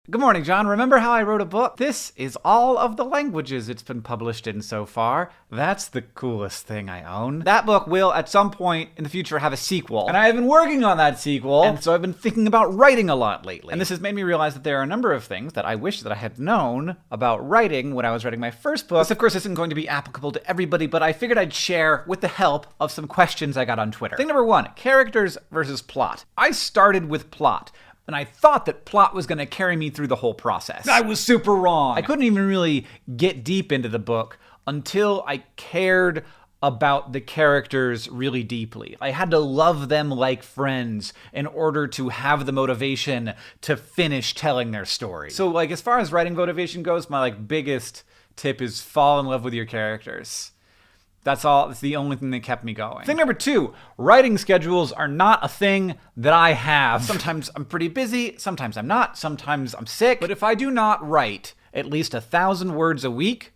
Good morning, John. Remember how I wrote a book? This is all of the languages it's been published in so far. That's the coolest thing I own. That book will, at some point in the future, have a sequel. And I've been working on that sequel, and so I've been thinking about writing a lot lately. And this has made me realize that there are a number of things that I wish that I had known about writing when I was writing my first book. This, of course, isn't going to be applicable to everybody, but I figured I'd share with the help of some questions I got on Twitter. Thing number one, characters versus plot. I started with plot, and I thought that plot was going to carry me through the whole process. I was super wrong. I couldn't even really get deep into the book until I cared about the characters really deeply. I had to love them like friends in order to have the motivation to finish telling their story. So, as far as writing motivation goes, my biggest tip is fall in love with your characters. That's all. It's the only thing that kept me going. Thing number two, writing schedules are not a thing that I have. Sometimes I'm pretty busy, sometimes I'm not, sometimes I'm sick. But if I do not write at least 1,000 words a week,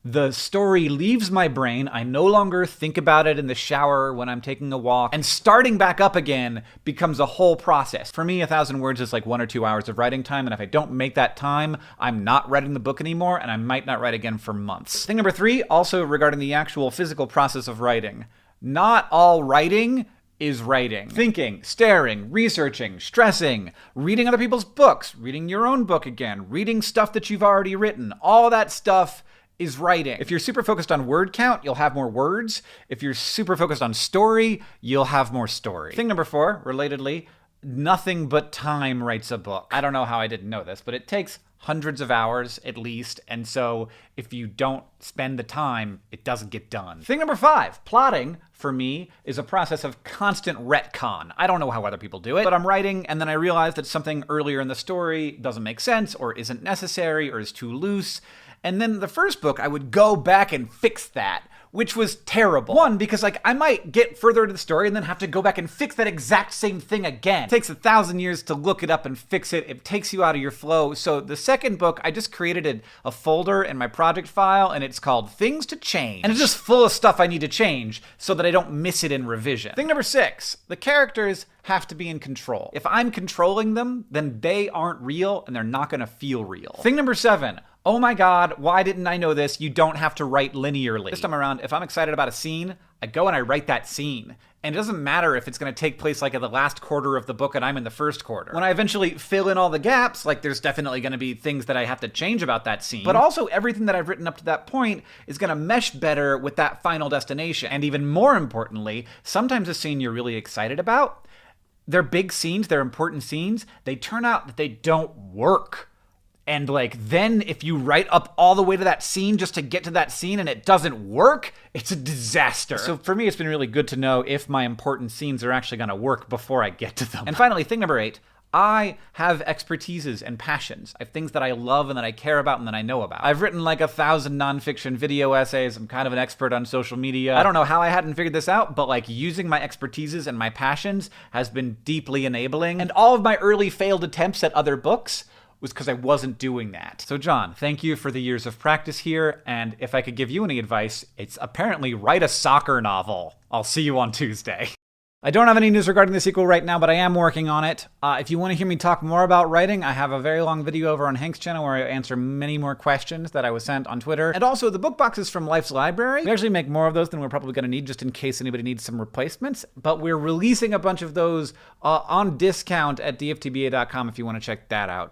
the story leaves my brain. I no longer think about it in the shower when I'm taking a walk. And starting back up again becomes a whole process. For me, 1,000 words is 1 or 2 hours of writing time. And if I don't make that time, I'm not writing the book anymore. And I might not write again for months. Thing number three, also regarding the actual physical process of writing. Not all writing is writing. Thinking, staring, researching, stressing, reading other people's books, reading your own book again, reading stuff that you've already written. All that stuff is writing. If you're super focused on word count, you'll have more words. If you're super focused on story, you'll have more story. Thing number four, relatedly, nothing but time writes a book. I don't know how I didn't know this, but it takes hundreds of hours at least, and so if you don't spend the time, it doesn't get done. Thing number five, plotting, for me, is a process of constant retcon. I don't know how other people do it, but I'm writing, and then I realize that something earlier in the story doesn't make sense, or isn't necessary, or is too loose. And then the first book, I would go back and fix that, which was terrible. One, because I might get further into the story and then have to go back and fix that exact same thing again. It takes 1,000 years to look it up and fix it. It takes you out of your flow. So the second book, I just created a folder in my project file, and it's called Things to Change. And it's just full of stuff I need to change so that I don't miss it in revision. Thing number six, the characters have to be in control. If I'm controlling them, then they aren't real and they're not gonna feel real. Thing number seven, oh my God, why didn't I know this? You don't have to write linearly. This time around, if I'm excited about a scene, I go and I write that scene. And it doesn't matter if it's gonna take place at the last quarter of the book and I'm in the first quarter. When I eventually fill in all the gaps, there's definitely gonna be things that I have to change about that scene. But also everything that I've written up to that point is gonna mesh better with that final destination. And even more importantly, sometimes a scene you're really excited about, they're big scenes, they're important scenes, they turn out that they don't work. And then if you write up all the way to that scene just to get to that scene and it doesn't work, it's a disaster. So for me, it's been really good to know if my important scenes are actually gonna work before I get to them. And finally, thing number eight, I have expertises and passions. I have things that I love and that I care about and that I know about. I've written 1,000 nonfiction video essays. I'm kind of an expert on social media. I don't know how I hadn't figured this out, but using my expertises and my passions has been deeply enabling. And all of my early failed attempts at other books was because I wasn't doing that. So John, thank you for the years of practice here, and if I could give you any advice, it's apparently write a soccer novel. I'll see you on Tuesday. I don't have any news regarding the sequel right now, but I am working on it. If you want to hear me talk more about writing, I have a very long video over on Hank's channel where I answer many more questions that I was sent on Twitter. And also, the book boxes from Life's Library. We actually make more of those than we're probably going to need just in case anybody needs some replacements. But we're releasing a bunch of those on discount at dftba.com if you want to check that out.